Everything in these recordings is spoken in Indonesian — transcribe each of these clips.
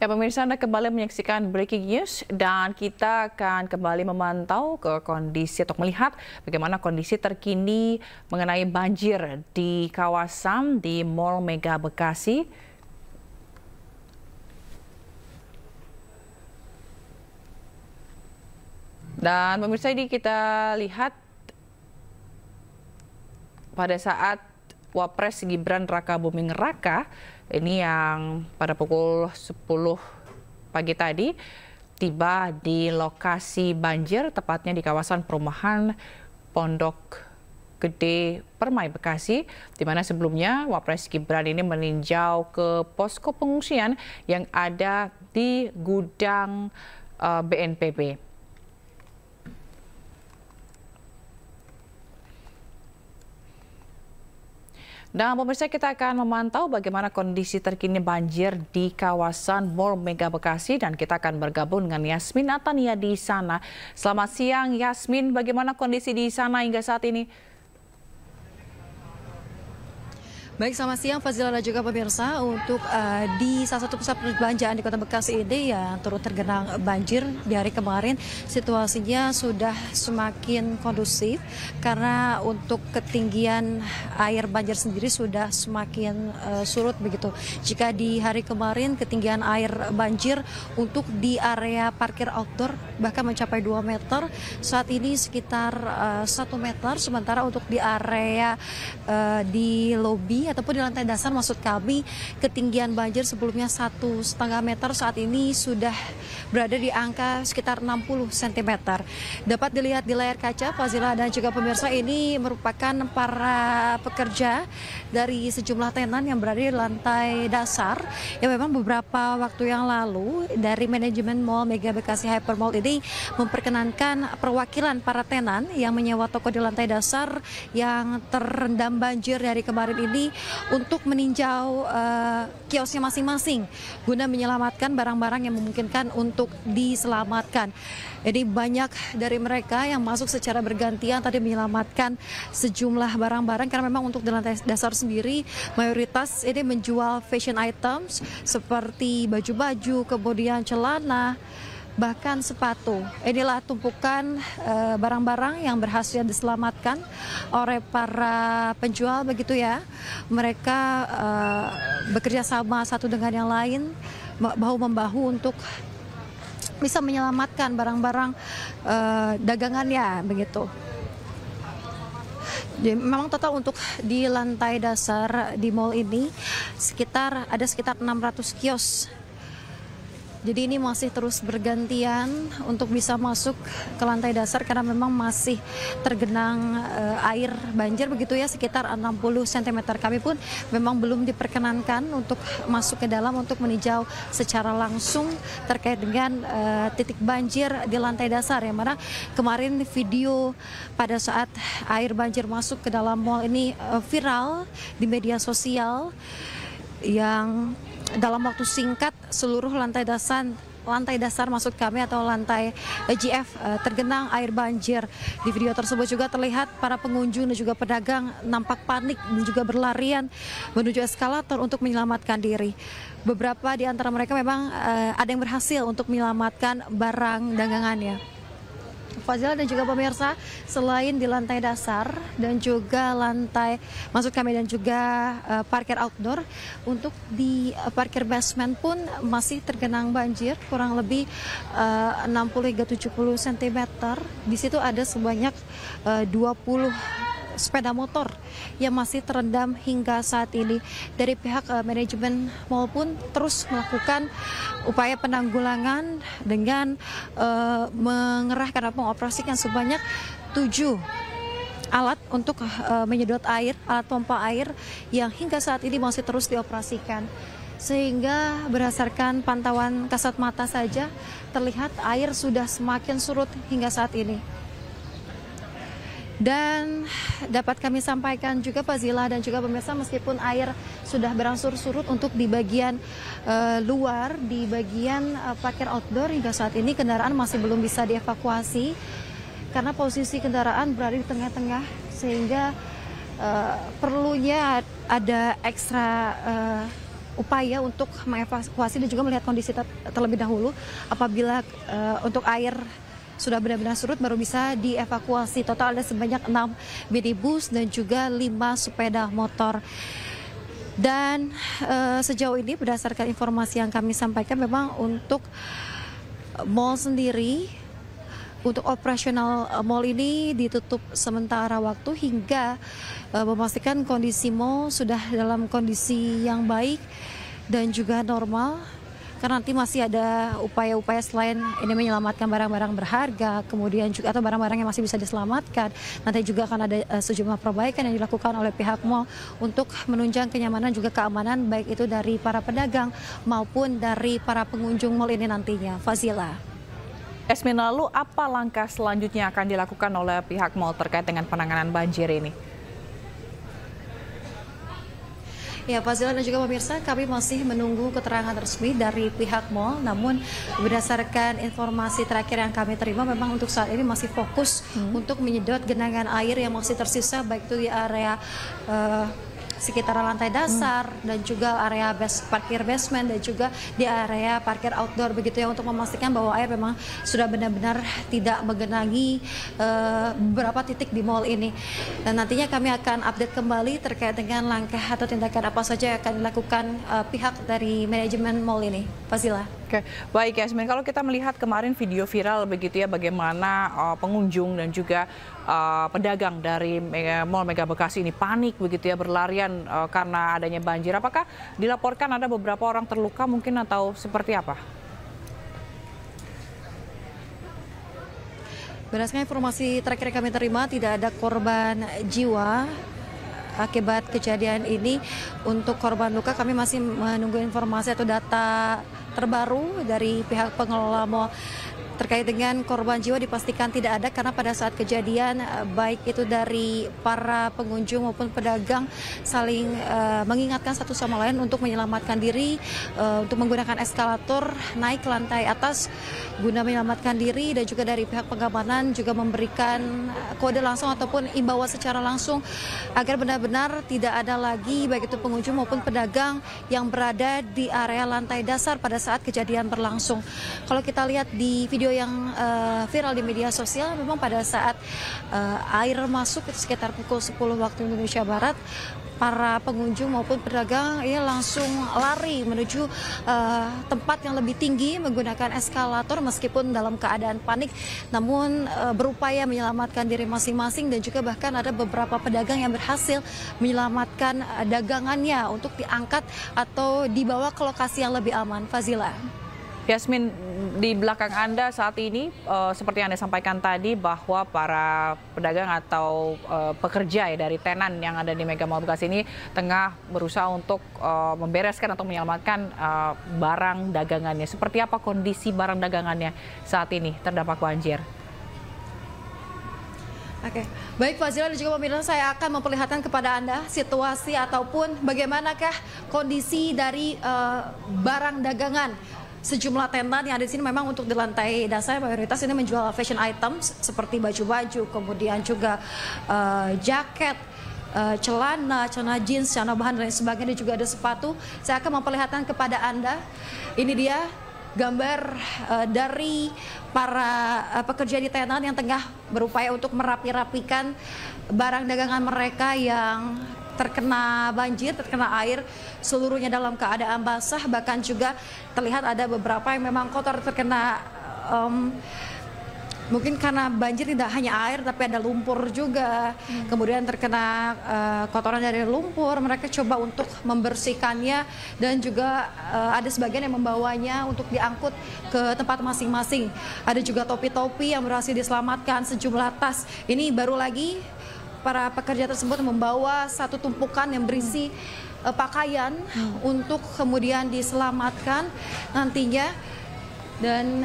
Ya pemirsa, Anda kembali menyaksikan Breaking News dan kita akan kembali memantau ke kondisi atau melihat bagaimana kondisi terkini mengenai banjir di kawasan di Mall Mega Bekasi. Dan pemirsa, ini kita lihat pada saat Wapres Gibran Rakabuming Raka ini yang pada pukul 10 pagi tadi tiba di lokasi banjir, tepatnya di kawasan perumahan Pondok Gede Permai Bekasi, di mana sebelumnya Wapres Gibran ini meninjau ke posko pengungsian yang ada di gudang BNPB. Dan pemirsa, kita akan memantau bagaimana kondisi terkini banjir di kawasan Mall Mega Bekasi dan kita akan bergabung dengan Yasmin Natania di sana. Selamat siang Yasmin, bagaimana kondisi di sana hingga saat ini? Baik, selamat siang Fazila dan juga pemirsa. Untuk di salah satu pusat perbelanjaan di Kota Bekasi ini yang turut tergenang banjir di hari kemarin, situasinya sudah semakin kondusif karena untuk ketinggian air banjir sendiri sudah semakin surut begitu. Jika di hari kemarin ketinggian air banjir untuk di area parkir outdoor bahkan mencapai 2 meter, saat ini sekitar 1 meter, sementara untuk di area di lobi ataupun di lantai dasar maksud kami, ketinggian banjir sebelumnya 1,5 meter, saat ini sudah berada di angka sekitar 60 cm. Dapat dilihat di layar kaca Fazila dan juga pemirsa, ini merupakan para pekerja dari sejumlah tenan yang berada di lantai dasar yang memang beberapa waktu yang lalu dari manajemen Mall Mega Bekasi Hyper Mall ini memperkenankan perwakilan para tenan yang menyewa toko di lantai dasar yang terendam banjir dari kemarin ini untuk meninjau kiosnya masing-masing guna menyelamatkan barang-barang yang memungkinkan untuk diselamatkan. Jadi banyak dari mereka yang masuk secara bergantian tadi menyelamatkan sejumlah barang-barang karena memang untuk di lantai dasar sendiri mayoritas ini menjual fashion items seperti baju-baju, kemudian celana, bahkan sepatu. Inilah tumpukan barang-barang yang berhasil diselamatkan oleh para penjual begitu ya. Mereka bekerja sama satu dengan yang lain, bahu-membahu untuk bisa menyelamatkan barang-barang dagangannya begitu. Jadi memang total untuk di lantai dasar di mall ini ada sekitar 600 kios. Jadi ini masih terus bergantian untuk bisa masuk ke lantai dasar karena memang masih tergenang air banjir begitu ya, sekitar 60 cm. Kami pun memang belum diperkenankan untuk masuk ke dalam untuk meninjau secara langsung terkait dengan titik banjir di lantai dasar, yang mana kemarin video pada saat air banjir masuk ke dalam mall ini viral di media sosial, yang dalam waktu singkat seluruh lantai dasar maksud kami atau lantai GF tergenang air banjir. Di video tersebut juga terlihat para pengunjung dan juga pedagang nampak panik dan juga berlarian menuju eskalator untuk menyelamatkan diri. Beberapa di antara mereka memang ada yang berhasil untuk menyelamatkan barang dagangannya. Fazila dan juga pemirsa, selain di lantai dasar dan juga lantai maksud kami dan juga parkir outdoor, untuk di parkir basement pun masih tergenang banjir kurang lebih 60 hingga 70 cm. Di situ ada sebanyak 20 sepeda motor yang masih terendam hingga saat ini. Dari pihak manajemen mall pun terus melakukan upaya penanggulangan dengan mengerahkan atau mengoperasikan sebanyak 7 alat untuk menyedot air, alat pompa air yang hingga saat ini masih terus dioperasikan. Sehingga berdasarkan pantauan kasat mata saja terlihat air sudah semakin surut hingga saat ini. Dan dapat kami sampaikan juga Fazila dan juga pemirsa, meskipun air sudah berangsur surut untuk di bagian luar, di bagian parkir outdoor, hingga saat ini kendaraan masih belum bisa dievakuasi karena posisi kendaraan berada di tengah-tengah, sehingga perlunya ada ekstra upaya untuk mengevakuasi dan juga melihat kondisi terlebih dahulu. Apabila untuk air sudah benar-benar surut, baru bisa dievakuasi. Total ada sebanyak 6 minibus dan juga 5 sepeda motor. Dan sejauh ini berdasarkan informasi yang kami sampaikan, memang untuk mal sendiri, untuk operasional mal ini ditutup sementara waktu hingga memastikan kondisi mal sudah dalam kondisi yang baik dan juga normal. Karena nanti masih ada upaya-upaya selain ini menyelamatkan barang-barang berharga, kemudian juga atau barang-barang yang masih bisa diselamatkan. Nanti juga akan ada sejumlah perbaikan yang dilakukan oleh pihak mal untuk menunjang kenyamanan juga keamanan baik itu dari para pedagang maupun dari para pengunjung mal ini nantinya. Fazila. Yasmin, lalu apa langkah selanjutnya akan dilakukan oleh pihak mal terkait dengan penanganan banjir ini? Ya, Fazila dan juga pemirsa, kami masih menunggu keterangan resmi dari pihak mal. Namun berdasarkan informasi terakhir yang kami terima, memang untuk saat ini masih fokus untuk menyedot genangan air yang masih tersisa, baik itu di area sekitar lantai dasar dan juga area parkir basement dan juga di area parkir outdoor, begitu ya, untuk memastikan bahwa air memang sudah benar-benar tidak menggenangi beberapa titik di mal ini. Dan nantinya kami akan update kembali terkait dengan langkah atau tindakan apa saja yang akan dilakukan pihak dari manajemen mal ini. Fazila. Oke, baik Yasmin, kalau kita melihat kemarin video viral begitu ya, bagaimana pengunjung dan juga pedagang dari Mall Mega Bekasi ini panik begitu ya, berlarian karena adanya banjir. Apakah dilaporkan ada beberapa orang terluka mungkin atau seperti apa? Berdasarkan informasi terakhir yang kami terima, tidak ada korban jiwa akibat kejadian ini. Untuk korban luka kami masih menunggu informasi atau data terbaru dari pihak pengelola mal. Terkait dengan korban jiwa dipastikan tidak ada, karena pada saat kejadian baik itu dari para pengunjung maupun pedagang saling mengingatkan satu sama lain untuk menyelamatkan diri, untuk menggunakan eskalator naik ke lantai atas guna menyelamatkan diri, dan juga dari pihak pengamanan juga memberikan kode langsung ataupun imbauan secara langsung agar benar-benar tidak ada lagi baik itu pengunjung maupun pedagang yang berada di area lantai dasar pada saat kejadian berlangsung. Kalau kita lihat di video yang viral di media sosial, memang pada saat air masuk itu sekitar pukul 10 waktu Indonesia Barat, para pengunjung maupun pedagang ini langsung lari menuju tempat yang lebih tinggi menggunakan eskalator meskipun dalam keadaan panik, namun berupaya menyelamatkan diri masing-masing, dan juga bahkan ada beberapa pedagang yang berhasil menyelamatkan dagangannya untuk diangkat atau dibawa ke lokasi yang lebih aman. Fazila. Yasmin, di belakang Anda saat ini seperti yang Anda sampaikan tadi bahwa para pedagang atau pekerja ya dari tenan yang ada di Mega Mall Bekasi ini tengah berusaha untuk membereskan atau menyelamatkan barang dagangannya. Seperti apa kondisi barang dagangannya saat ini terdampak banjir? Oke, baik Fazila dan juga pemirsa, saya akan memperlihatkan kepada Anda situasi ataupun bagaimanakah kondisi dari barang dagangan sejumlah tenan yang ada di sini. Memang untuk di lantai dasar mayoritas ini menjual fashion items seperti baju-baju, kemudian juga jaket, celana jeans, celana bahan dan lain sebagainya, dan juga ada sepatu. Saya akan memperlihatkan kepada Anda. Ini dia gambar dari para pekerja di tenan yang tengah berupaya untuk merapi-rapikan barang dagangan mereka yang terkena banjir, terkena air, seluruhnya dalam keadaan basah. Bahkan juga terlihat ada beberapa yang memang kotor, terkena mungkin karena banjir tidak hanya air tapi ada lumpur juga, kemudian terkena kotoran dari lumpur. Mereka coba untuk membersihkannya dan juga ada sebagian yang membawanya untuk diangkut ke tempat masing-masing. Ada juga topi-topi yang berhasil diselamatkan, sejumlah tas. Ini baru lagi para pekerja tersebut membawa satu tumpukan yang berisi pakaian untuk kemudian diselamatkan nantinya. Dan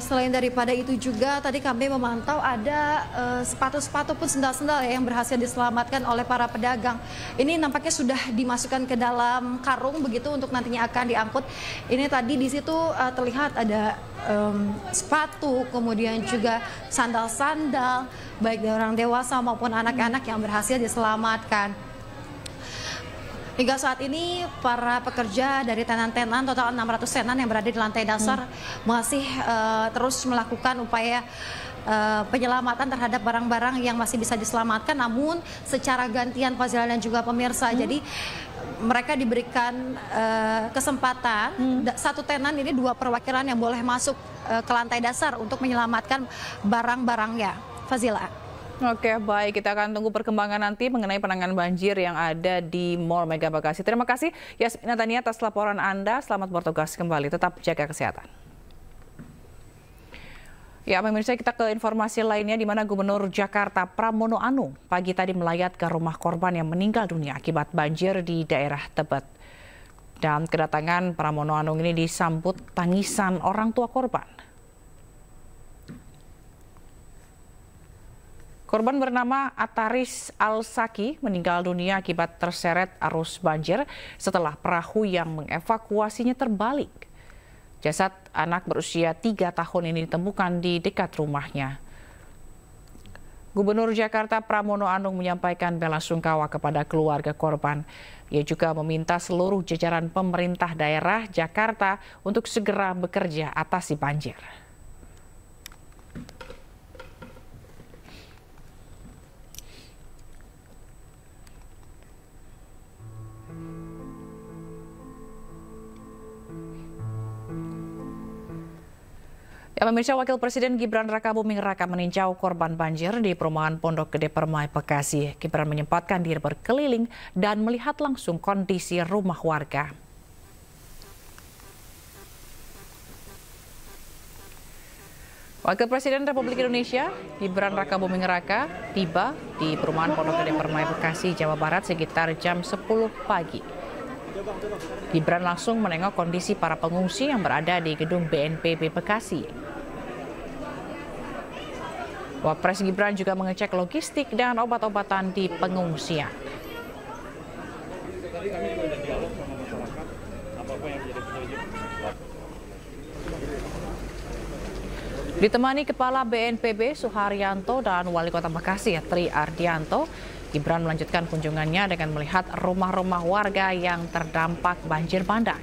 selain daripada itu juga tadi kami memantau ada sepatu-sepatu pun sendal-sendal ya, yang berhasil diselamatkan oleh para pedagang. Ini nampaknya sudah dimasukkan ke dalam karung begitu untuk nantinya akan diangkut. Ini tadi di situ terlihat ada sepatu, kemudian juga sandal-sandal baik dari orang dewasa maupun anak-anak yang berhasil diselamatkan. Hingga saat ini para pekerja dari tenan-tenan, total 600 tenan yang berada di lantai dasar masih terus melakukan upaya penyelamatan terhadap barang-barang yang masih bisa diselamatkan, namun secara gantian Fazila dan juga pemirsa. Jadi mereka diberikan kesempatan, satu tenan ini 2 perwakilan yang boleh masuk ke lantai dasar untuk menyelamatkan barang-barangnya. Fazila. Oke, baik. Kita akan tunggu perkembangan nanti mengenai penanganan banjir yang ada di Mall Mega Bekasi. Terima kasih Yasmina Tania atas laporan Anda. Selamat bertugas kembali. Tetap jaga kesehatan. Ya, pemirsa, kita ke informasi lainnya di mana Gubernur Jakarta Pramono Anung pagi tadi melayat ke rumah korban yang meninggal dunia akibat banjir di daerah Tebet. Dan kedatangan Pramono Anung ini disambut tangisan orang tua korban. Korban bernama Ataris Al-Saki meninggal dunia akibat terseret arus banjir setelah perahu yang mengevakuasinya terbalik. Jasad anak berusia 3 tahun ini ditemukan di dekat rumahnya. Gubernur Jakarta Pramono Anung menyampaikan bela sungkawa kepada keluarga korban. Ia juga meminta seluruh jajaran pemerintah daerah Jakarta untuk segera bekerja atasi banjir. Ya, pemirsa, Wakil Presiden Gibran Rakabuming Raka meninjau korban banjir di perumahan Pondok Gede Permai, Bekasi. Gibran menyempatkan diri berkeliling dan melihat langsung kondisi rumah warga. Wakil Presiden Republik Indonesia Gibran Rakabuming Raka tiba di perumahan Pondok Gede Permai, Bekasi, Jawa Barat sekitar jam 10 pagi. Gibran langsung menengok kondisi para pengungsi yang berada di gedung BNPB Bekasi. Wapres Gibran juga mengecek logistik dan obat-obatan di pengungsian. Ditemani Kepala BNPB Suharyanto dan Wali Kota Bekasi Tri Ardianto, Gibran melanjutkan kunjungannya dengan melihat rumah-rumah warga yang terdampak banjir bandang.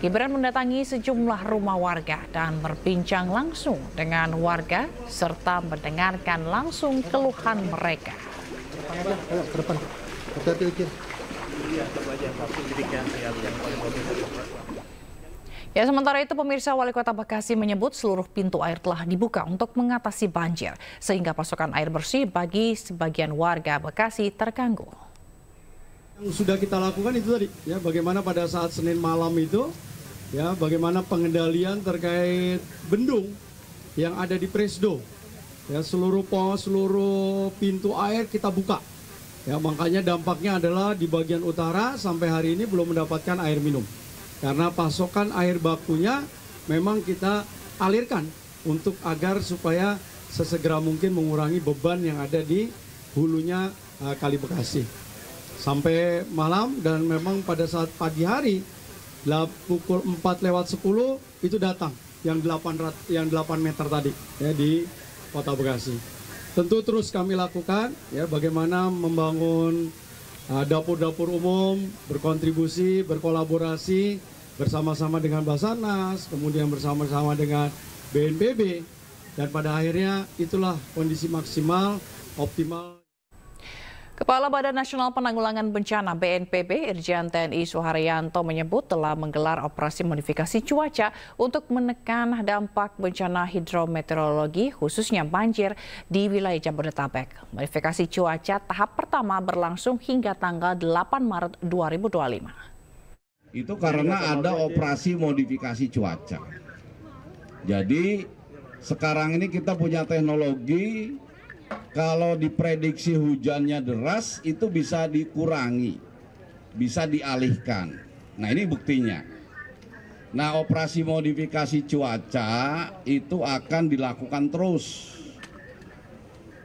Gibran mendatangi sejumlah rumah warga dan berbincang langsung dengan warga serta mendengarkan langsung keluhan mereka. Ya, sementara itu pemirsa, Wali Kota Bekasi menyebut seluruh pintu air telah dibuka untuk mengatasi banjir sehingga pasokan air bersih bagi sebagian warga Bekasi terganggu. Yang sudah kita lakukan itu tadi, ya, bagaimana pada saat Senin malam itu, ya, bagaimana pengendalian terkait bendung yang ada di Presdo, ya, seluruh pintu air kita buka, ya, makanya dampaknya adalah di bagian utara sampai hari ini belum mendapatkan air minum, karena pasokan air bakunya memang kita alirkan untuk agar supaya sesegera mungkin mengurangi beban yang ada di hulunya Kali Bekasi. Sampai malam, dan memang pada saat pagi hari pukul 4:10 itu datang yang 8 meter tadi, ya, di Kota Bekasi. Tentu terus kami lakukan, ya, bagaimana membangun dapur-dapur umum, berkontribusi, berkolaborasi bersama-sama dengan Basarnas, kemudian bersama-sama dengan BNPB, dan pada akhirnya itulah kondisi maksimal optimal. Kepala Badan Nasional Penanggulangan Bencana BNPB Irjen TNI Suharyanto menyebut telah menggelar operasi modifikasi cuaca untuk menekan dampak bencana hidrometeorologi khususnya banjir di wilayah Jabodetabek. Modifikasi cuaca tahap pertama berlangsung hingga tanggal 8 Maret 2025. Itu karena ada operasi modifikasi cuaca. Jadi sekarang ini kita punya teknologi. Kalau diprediksi hujannya deras, itu bisa dikurangi, bisa dialihkan. Nah, ini buktinya. Nah, operasi modifikasi cuaca itu akan dilakukan terus.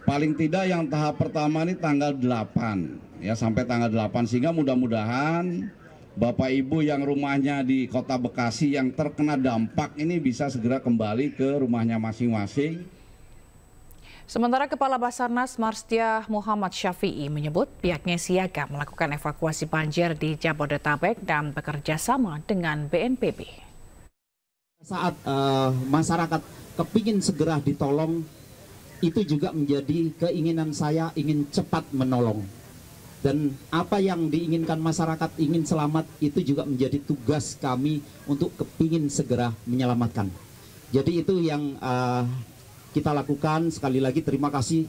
Paling tidak yang tahap pertama ini tanggal 8, ya, sampai tanggal 8, sehingga mudah-mudahan Bapak Ibu yang rumahnya di Kota Bekasi yang terkena dampak ini bisa segera kembali ke rumahnya masing-masing. Sementara Kepala Basarnas Marsdia Muhammad Syafi'i menyebut pihaknya siaga melakukan evakuasi banjir di Jabodetabek dan bekerja sama dengan BNPB. Saat masyarakat kepingin segera ditolong, itu juga menjadi keinginan saya ingin cepat menolong. Dan apa yang diinginkan masyarakat ingin selamat, itu juga menjadi tugas kami untuk kepingin segera menyelamatkan. Jadi itu yang kita lakukan. Sekali lagi terima kasih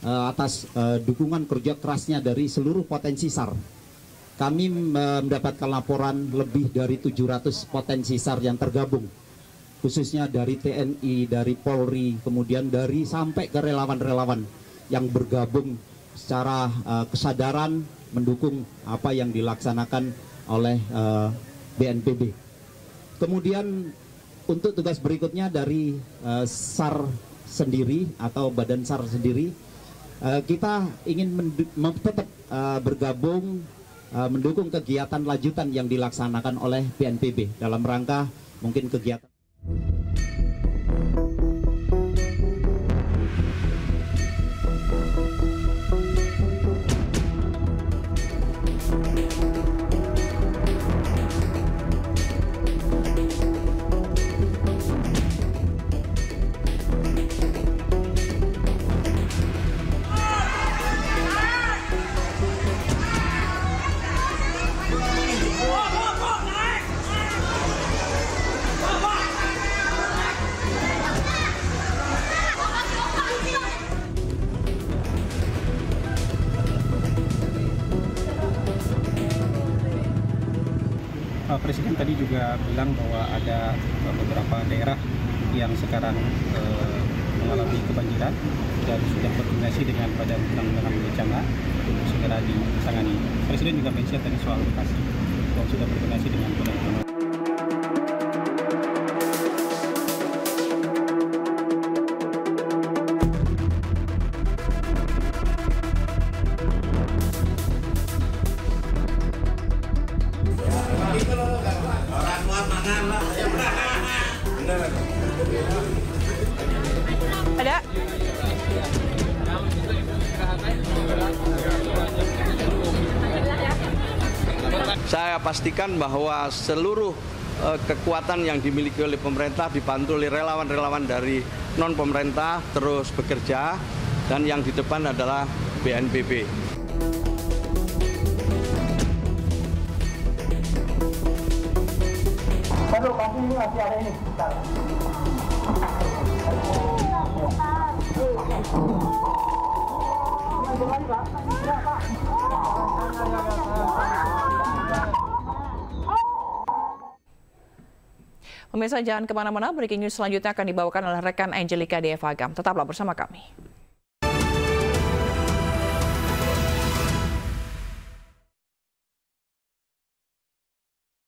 atas dukungan kerja kerasnya dari seluruh potensi SAR. Kami mendapatkan laporan lebih dari 700 potensi SAR yang tergabung, khususnya dari TNI, dari Polri, kemudian dari sampai ke relawan-relawan yang bergabung secara kesadaran mendukung apa yang dilaksanakan oleh BNPB. Kemudian untuk tugas berikutnya dari SAR sendiri atau Badan SAR sendiri, kita ingin tetap bergabung mendukung kegiatan lanjutan yang dilaksanakan oleh BNPB dalam rangka mungkin kegiatan. Presiden tadi juga bilang bahwa ada beberapa daerah yang sekarang mengalami kebanjiran dan sudah berkoordinasi dengan Badan Penanggulangan Bencana untuk segera ditangani. Presiden juga mention tadi soal Bekasi, bahwa sudah berkoordinasi dengan Badan Penanggulangan. Ada? Saya pastikan bahwa seluruh kekuatan yang dimiliki oleh pemerintah dibantu oleh relawan-relawan dari non-pemerintah terus bekerja, dan yang di depan adalah BNPB. Pemirsa, jangan kemana-mana, breaking news selanjutnya akan dibawakan oleh rekan Angelika Dievagam. Tetaplah bersama kami.